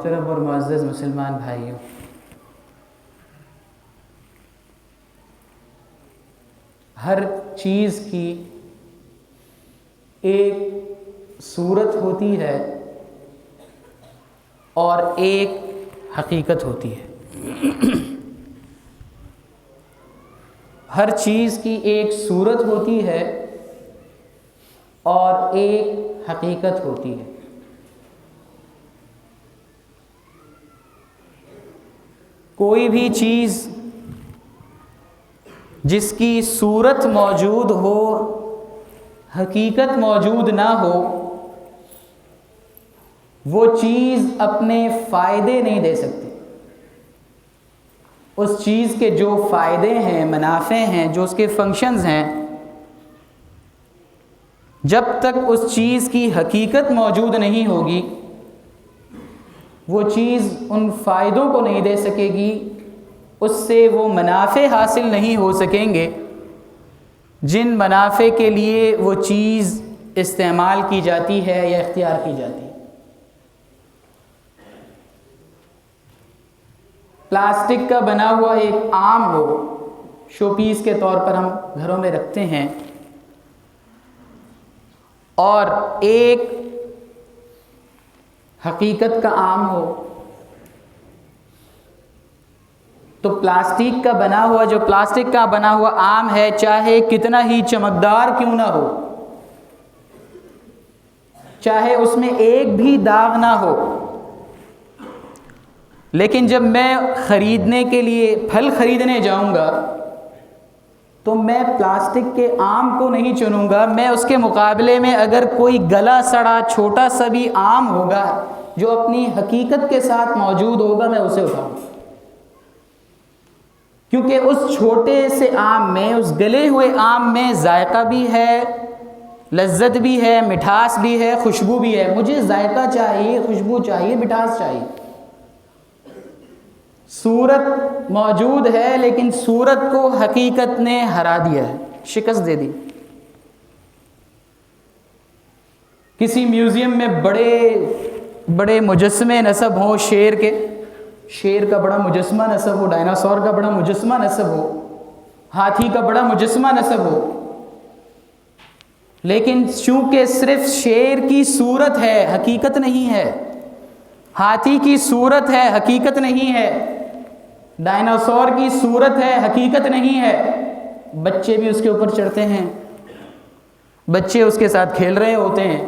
محترم اور معزز مسلمان بھائیوں، ہر چیز کی ایک صورت ہوتی ہے اور ایک حقیقت ہوتی ہے۔ ہر چیز کی ایک صورت ہوتی ہے اور ایک حقیقت ہوتی ہے۔ کوئی بھی چیز جس کی صورت موجود ہو، حقیقت موجود نہ ہو، وہ چیز اپنے فائدے نہیں دے سکتی۔ اس چیز کے جو فائدے ہیں، منافع ہیں، جو اس کے فنکشنز ہیں، جب تک اس چیز کی حقیقت موجود نہیں ہوگی، وہ چیز ان فائدوں کو نہیں دے سکے گی، اس سے وہ منافع حاصل نہیں ہو سکیں گے جن منافع کے لیے وہ چیز استعمال کی جاتی ہے یا اختیار کی جاتی ہے۔ پلاسٹک کا بنا ہوا ایک آم ہو، شو پیس کے طور پر ہم گھروں میں رکھتے ہیں، اور ایک حقیقت کا آم ہو، تو پلاسٹک کا بنا ہوا آم ہے، چاہے کتنا ہی چمکدار کیوں نہ ہو، چاہے اس میں ایک بھی داغ نہ ہو، لیکن جب میں خریدنے کے لیے پھل خریدنے جاؤں گا تو میں پلاسٹک کے آم کو نہیں چنوں گا، میں اس کے مقابلے میں اگر کوئی گلا سڑا چھوٹا سا بھی آم ہوگا جو اپنی حقیقت کے ساتھ موجود ہوگا، میں اسے اٹھاؤں گا، کیونکہ اس چھوٹے سے آم میں، اس گلے ہوئے آم میں ذائقہ بھی ہے، لذت بھی ہے، مٹھاس بھی ہے، خوشبو بھی ہے۔ مجھے ذائقہ چاہیے، خوشبو چاہیے، مٹھاس چاہیے۔ صورت موجود ہے لیکن صورت کو حقیقت نے ہرا دیا ہے، شکست دے دی۔ کسی میوزیم میں بڑے مجسمے نصب ہوں، شیر کا بڑا مجسمہ نصب ہو، ڈائناسور کا بڑا مجسمہ نصب ہو، ہاتھی کا بڑا مجسمہ نصب ہو، لیکن چونکہ صرف شیر کی صورت ہے، حقیقت نہیں ہے، ہاتھی کی صورت ہے، حقیقت نہیں ہے، ڈائناسور کی صورت ہے، حقیقت نہیں ہے، بچے بھی اس کے اوپر چڑھتے ہیں، بچے اس کے ساتھ کھیل رہے ہوتے ہیں،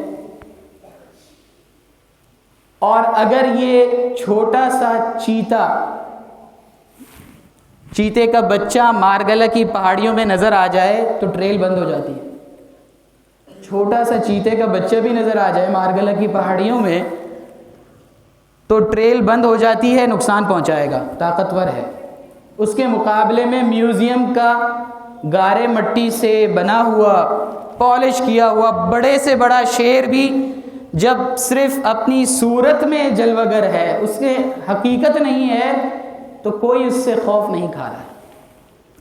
اور اگر یہ چھوٹا سا چیتے کا بچہ مارگلہ کی پہاڑیوں میں نظر آ جائے تو ٹریل بند ہو جاتی ہے۔ چھوٹا سا چیتے کا بچہ بھی نظر آ جائے مارگلہ کی پہاڑیوں میں تو ٹریل بند ہو جاتی ہے، نقصان پہنچائے گا، طاقتور ہے۔ اس کے مقابلے میں میوزیم کا گارے مٹی سے بنا ہوا، پالش کیا ہوا بڑے سے بڑا شیر بھی جب صرف اپنی صورت میں جلوگر ہے، اس کے حقیقت نہیں ہے، تو کوئی اس سے خوف نہیں کھا رہا ہے،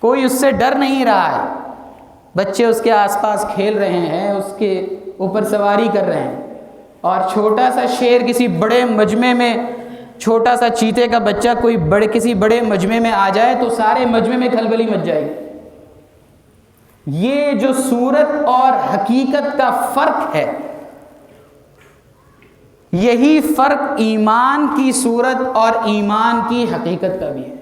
کوئی اس سے ڈر نہیں رہا ہے، بچے اس کے آس پاس کھیل رہے ہیں، اس کے اوپر سواری کر رہے ہیں، اور چھوٹا سا شیر کسی بڑے مجمع میں، چھوٹا سا چیتے کا بچہ کسی بڑے مجمع میں آ جائے تو سارے مجمع میں کھلبلی مچ جائے گی۔ یہ جو صورت اور حقیقت کا فرق ہے، یہی فرق ایمان کی صورت اور ایمان کی حقیقت کا بھی ہے۔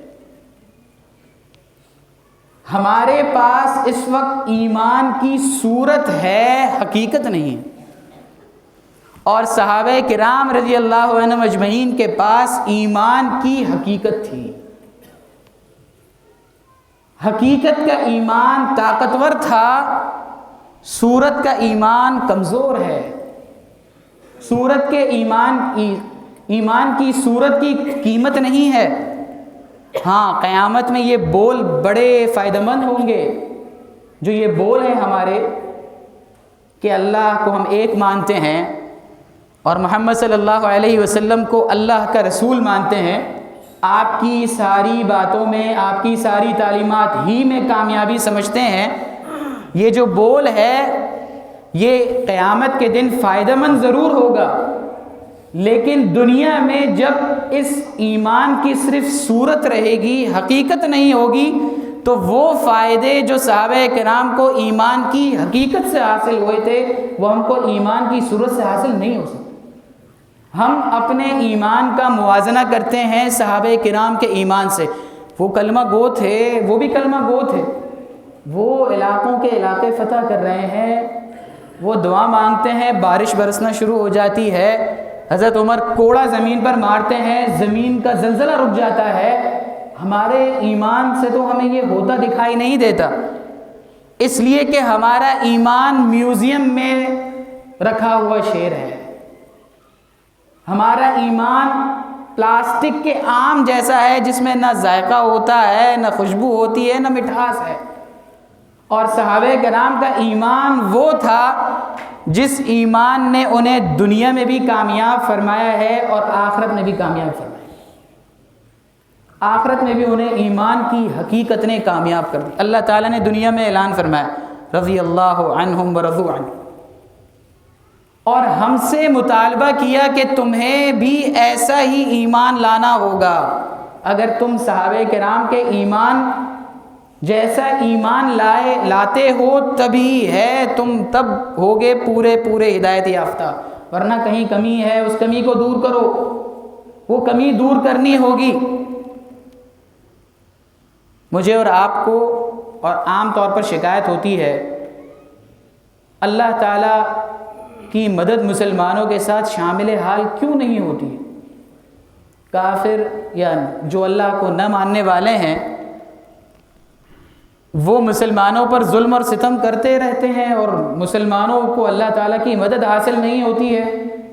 ہمارے پاس اس وقت ایمان کی صورت ہے، حقیقت نہیں، اور صحابہ کرام رضی اللہ عنہم اجمعین کے پاس ایمان کی حقیقت تھی۔ حقیقت کا ایمان طاقتور تھا، صورت کا ایمان کمزور ہے۔ صورت کے ایمان کی صورت کی قیمت نہیں ہے۔ ہاں، قیامت میں یہ بول بڑے فائدہ مند ہوں گے، جو یہ بول ہیں ہمارے کہ اللہ کو ہم ایک مانتے ہیں اور محمد صلی اللہ علیہ وسلم کو اللہ کا رسول مانتے ہیں، آپ کی ساری باتوں میں، آپ کی ساری تعلیمات ہی میں کامیابی سمجھتے ہیں، یہ جو بول ہے یہ قیامت کے دن فائدہ مند ضرور ہوگا، لیکن دنیا میں جب اس ایمان کی صرف صورت رہے گی، حقیقت نہیں ہوگی، تو وہ فائدے جو صحابہ کرام کو ایمان کی حقیقت سے حاصل ہوئے تھے وہ ہم کو ایمان کی صورت سے حاصل نہیں ہو سکتے۔ ہم اپنے ایمان کا موازنہ کرتے ہیں صحابہ کرام کے ایمان سے۔ وہ کلمہ گو تھے، وہ بھی کلمہ گو تھے، وہ علاقوں کے علاقے فتح کر رہے ہیں، وہ دعا مانگتے ہیں، بارش برسنا شروع ہو جاتی ہے، حضرت عمر کوڑا زمین پر مارتے ہیں، زمین کا زلزلہ رک جاتا ہے۔ ہمارے ایمان سے تو ہمیں یہ ہوتا دکھائی نہیں دیتا، اس لیے کہ ہمارا ایمان میوزیم میں رکھا ہوا شیر ہے، ہمارا ایمان پلاسٹک کے آم جیسا ہے جس میں نہ ذائقہ ہوتا ہے، نہ خوشبو ہوتی ہے، نہ مٹھاس ہے۔ اور صحابہ کرام کا ایمان وہ تھا جس ایمان نے انہیں دنیا میں بھی کامیاب فرمایا ہے اور آخرت میں بھی کامیاب فرمایا۔ آخرت میں بھی انہیں ایمان کی حقیقت نے کامیاب کر دی۔ اللہ تعالیٰ نے دنیا میں اعلان فرمایا رضی اللہ عنہم ورضوا عنہ، اور ہم سے مطالبہ کیا کہ تمہیں بھی ایسا ہی ایمان لانا ہوگا۔ اگر تم صحابہ کرام کے ایمان جیسا ایمان لاتے ہو تبھی ہے، تم تب ہوگے پورے ہدایت یافتہ، ورنہ کہیں کمی ہے اس کمی کو دور کرو، وہ کمی دور کرنی ہوگی۔ مجھے اور آپ کو اور عام طور پر شکایت ہوتی ہے، اللہ تعالیٰ کی مدد مسلمانوں کے ساتھ شامل حال کیوں نہیں ہوتی؟ کافر یا جو اللہ کو نہ ماننے والے ہیں وہ مسلمانوں پر ظلم اور ستم کرتے رہتے ہیں، اور مسلمانوں کو اللہ تعالیٰ کی مدد حاصل نہیں ہوتی ہے۔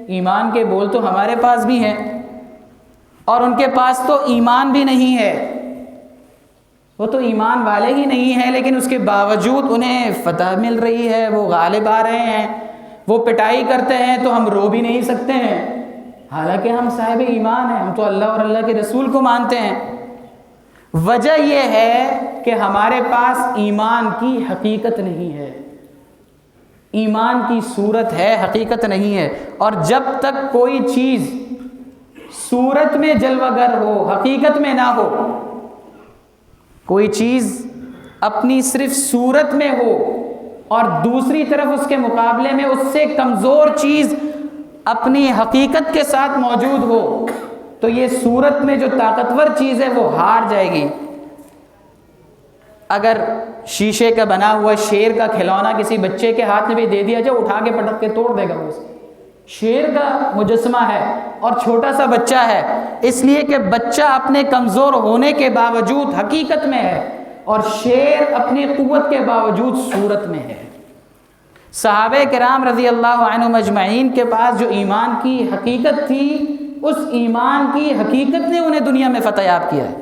ایمان کے بول تو ہمارے پاس بھی ہیں، اور ان کے پاس تو ایمان بھی نہیں ہے، وہ تو ایمان والے ہی نہیں ہیں، لیکن اس کے باوجود انہیں فتح مل رہی ہے، وہ غالب آ رہے ہیں، وہ پٹائی کرتے ہیں تو ہم رو بھی نہیں سکتے ہیں، حالانکہ ہم صاحب ایمان ہیں، ہم تو اللہ اور اللہ کے رسول کو مانتے ہیں۔ وجہ یہ ہے کہ ہمارے پاس ایمان کی حقیقت نہیں ہے، ایمان کی صورت ہے، حقیقت نہیں ہے۔ اور جب تک کوئی چیز صورت میں جلوہ گر ہو، حقیقت میں نہ ہو، کوئی چیز اپنی صرف صورت میں ہو اور دوسری طرف اس کے مقابلے میں اس سے کمزور چیز اپنی حقیقت کے ساتھ موجود ہو، تو یہ صورت میں جو طاقتور چیز ہے وہ ہار جائے گی۔ اگر شیشے کا بنا ہوا شیر کا کھلونا کسی بچے کے ہاتھ میں بھی دے دیا جائے، اٹھا کے پٹک کے توڑ دے گا وہ اسے۔ شیر کا مجسمہ ہے اور چھوٹا سا بچہ ہے، اس لیے کہ بچہ اپنے کمزور ہونے کے باوجود حقیقت میں ہے، اور شیر اپنی قوت کے باوجود صورت میں ہے۔ صحابہ کرام رضی اللہ عنہم اجمعین کے پاس جو ایمان کی حقیقت تھی، اس ایمان کی حقیقت نے انہیں دنیا میں فتح یاب کیا ہے۔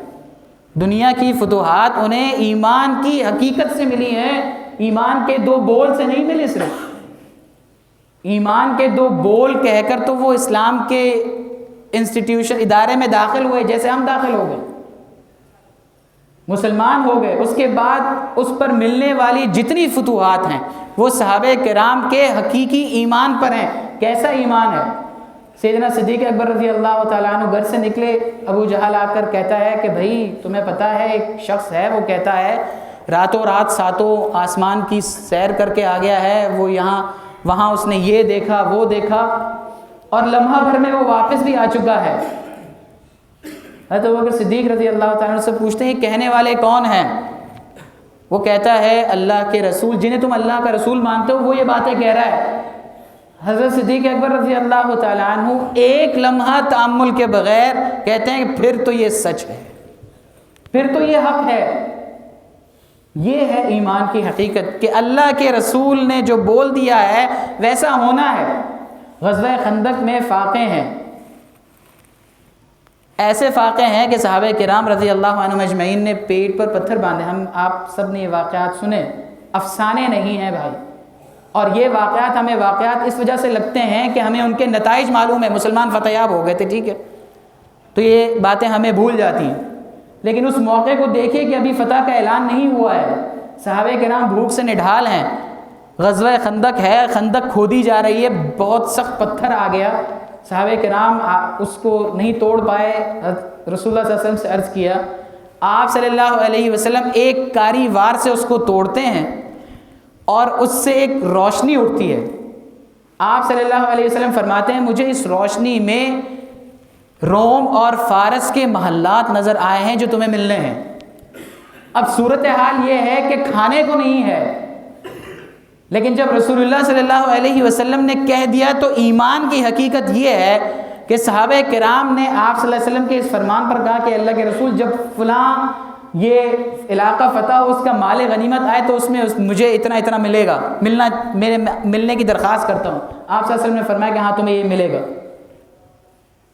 دنیا کی فتوحات انہیں ایمان کی حقیقت سے ملی ہیں، ایمان کے دو بول سے نہیں ملے۔ صرف ایمان کے دو بول کہہ کر تو وہ اسلام کے انسٹیٹیوشن ادارے میں داخل ہوئے، جیسے ہم داخل ہو گئے، مسلمان ہو گئے۔ اس کے بعد اس پر ملنے والی جتنی فتوحات ہیں وہ صحابہ کرام کے حقیقی ایمان پر ہیں۔ کیسا ایمان ہے؟ سیدنا صدیق اکبر رضی اللہ تعالیٰ عنہ گھر سے نکلے، ابو جہل آ کر کہتا ہے کہ بھائی تمہیں پتہ ہے ایک شخص ہے، وہ کہتا ہے راتوں رات ساتوں آسمان کی سیر کر کے آ گیا ہے، وہ وہاں اس نے یہ دیکھا وہ دیکھا، اور لمحہ بھر میں وہ واپس بھی آ چکا ہے۔ حضرت ابوبکر صدیق رضی اللہ تعالیٰ عنہ سے پوچھتے ہیں کہنے والے کون ہیں؟ وہ کہتا ہے اللہ کے رسول، جنہیں تم اللہ کا رسول مانتے ہو وہ یہ باتیں کہہ رہا ہے۔ حضرت صدیق اکبر رضی اللہ تعالیٰ عنہ ایک لمحہ تأمل کے بغیر کہتے ہیں کہ پھر تو یہ سچ ہے، پھر تو یہ حق ہے۔ یہ ہے ایمان کی حقیقت کہ اللہ کے رسول نے جو بول دیا ہے ویسا ہونا ہے۔ غزوہ خندق میں فاقے ہیں، ایسے فاقے ہیں کہ صحابہ کرام رضی اللہ عنہم اجمعین نے پیٹ پر پتھر باندھے۔ آپ سب نے یہ واقعات سنے، افسانے نہیں ہیں بھائی، اور یہ واقعات ہمیں واقعات اس وجہ سے لگتے ہیں کہ ہمیں ان کے نتائج معلوم ہے، مسلمان فتح یاب ہو گئے تھے، ٹھیک ہے، تو یہ باتیں ہمیں بھول جاتی ہیں، لیکن اس موقع کو دیکھیں کہ ابھی فتح کا اعلان نہیں ہوا ہے، صحابہ کرام بھوک سے نڈھال ہیں، غزوہ خندق ہے، خندق کھودی جا رہی ہے، بہت سخت پتھر آ گیا، صحابہ کرام اس کو نہیں توڑ پائے. رسول اللہ صلی اللہ علیہ وسلم سے عرض کیا. آپ صلی اللہ علیہ وسلم ایک کاری وار سے اس کو توڑتے ہیں اور اس سے ایک روشنی اٹھتی ہے. آپ صلی اللہ علیہ وسلم فرماتے ہیں مجھے اس روشنی میں روم اور فارس کے محلات نظر آئے ہیں جو تمہیں ملنے ہیں. اب صورتحال یہ ہے کہ کھانے کو نہیں ہے، لیکن جب رسول اللہ صلی اللہ علیہ وسلم نے کہہ دیا تو ایمان کی حقیقت یہ ہے کہ صحابہ کرام نے آپ صلی اللہ علیہ وسلم کے اس فرمان پر کہا کہ اللہ کے رسول جب فلاں یہ علاقہ فتح ہو، اس کا مال غنیمت آئے تو اس میں مجھے اتنا اتنا ملے گا، میرے ملنے کی درخواست کرتا ہوں. آپ صلی اللہ علیہ وسلم نے فرمایا کہ ہاں تمہیں یہ ملے گا.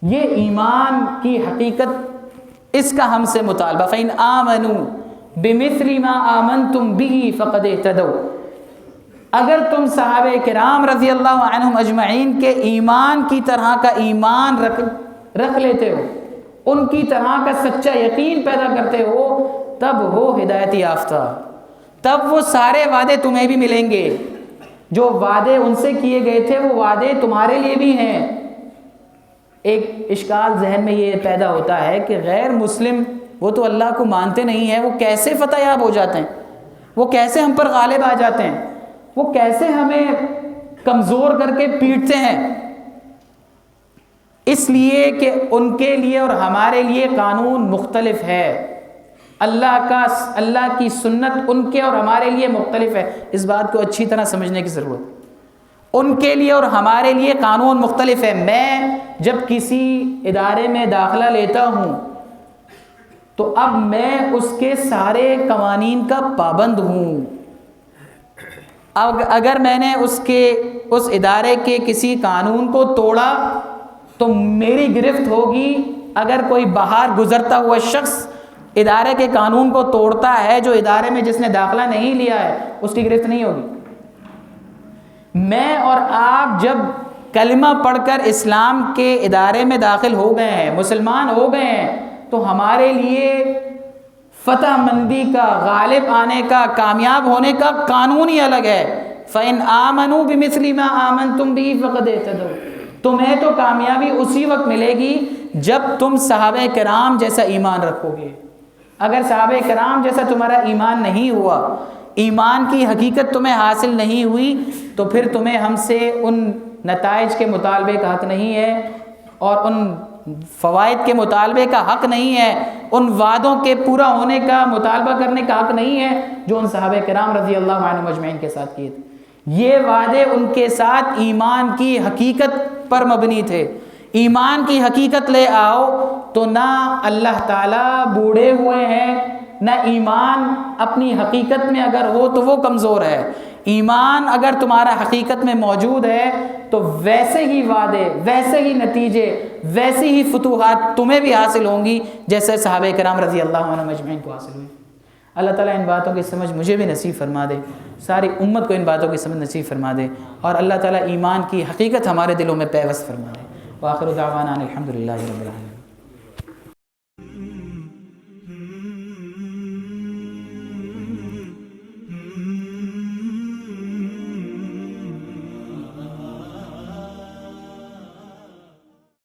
یہ ایمان کی حقیقت، اس کا ہم سے مطالبہ. فَإِنْ آمَنُوا بِمِثْلِ مَا آمَنْتُمْ بِهِ فَقَدْ اهْتَدَوْا. اگر تم صحابہ کرام رضی اللہ عنہم اجمعین کے ایمان کی طرح کا ایمان رکھ لیتے ہو، ان کی طرح کا سچا یقین پیدا کرتے ہو، تب ہو ہدایت یافتہ، تب وہ سارے وعدے تمہیں بھی ملیں گے. جو وعدے ان سے کیے گئے تھے وہ وعدے تمہارے لیے بھی ہیں. ایک اشکال ذہن میں یہ پیدا ہوتا ہے کہ غیر مسلم وہ تو اللہ کو مانتے نہیں ہیں، وہ کیسے فتح یاب ہو جاتے ہیں، وہ کیسے ہم پر غالب آ جاتے ہیں، وہ کیسے ہمیں کمزور کر کے پیٹتے ہیں. اس لیے کہ ان کے لیے اور ہمارے لیے قانون مختلف ہے. اللہ کی سنت ان کے اور ہمارے لیے مختلف ہے. اس بات کو اچھی طرح سمجھنے کی ضرورت. ان کے لیے اور ہمارے لیے قانون مختلف ہے. میں جب کسی ادارے میں داخلہ لیتا ہوں تو اب میں اس کے سارے قوانین کا پابند ہوں. اگر میں نے اس ادارے کے کسی قانون کو توڑا تو میری گرفت ہوگی. اگر کوئی باہر گزرتا ہوا شخص ادارے کے قانون کو توڑتا ہے، جو ادارے میں جس نے داخلہ نہیں لیا ہے اس کی گرفت نہیں ہوگی. میں اور آپ جب کلمہ پڑھ کر اسلام کے ادارے میں داخل ہو گئے ہیں، مسلمان ہو گئے ہیں، تو ہمارے لیے فتح مندی کا، غالب آنے کا، کامیاب ہونے کا قانون ہی الگ ہے. فَإِنْ آمَنُوا بِمِثْلِ مَا آمَنْتُمْ بِهِ فَقَدْ اهْتَدَوْا. تمہیں تو کامیابی اسی وقت ملے گی جب تم صحابہ کرام جیسا ایمان رکھو گے. اگر صحابہ کرام جیسا تمہارا ایمان نہیں ہوا، ایمان کی حقیقت تمہیں حاصل نہیں ہوئی، تو پھر تمہیں ہم سے ان نتائج کے مطالبے کا حق نہیں ہے، اور ان فوائد کے مطالبے کا حق نہیں ہے، ان وعدوں کے پورا ہونے کا مطالبہ کرنے کا حق نہیں ہے جو ان صحابہ کرام رضی اللہ عنہم اجمعین کے ساتھ کیے تھے. یہ وعدے ان کے ساتھ ایمان کی حقیقت پر مبنی تھے. ایمان کی حقیقت لے آؤ تو نہ اللہ تعالیٰ بوڑھے ہوئے ہیں، نہ ایمان اپنی حقیقت میں اگر ہو تو وہ کمزور ہے. ایمان اگر تمہارا حقیقت میں موجود ہے تو ویسے ہی وعدے، ویسے ہی نتیجے، ویسی ہی فتوحات تمہیں بھی حاصل ہوں گی جیسے صحابہ کرام رضی اللہ عنہم اجمعین کو حاصل ہوئی. اللہ تعالیٰ ان باتوں کی سمجھ مجھے بھی نصیب فرما دے، ساری امت کو ان باتوں کی سمجھ نصیب فرما دے، اور اللہ تعالیٰ ایمان کی حقیقت ہمارے دلوں میں پیوست فرما دے. وآخر دعوانا الحمدللہ رب العالمین.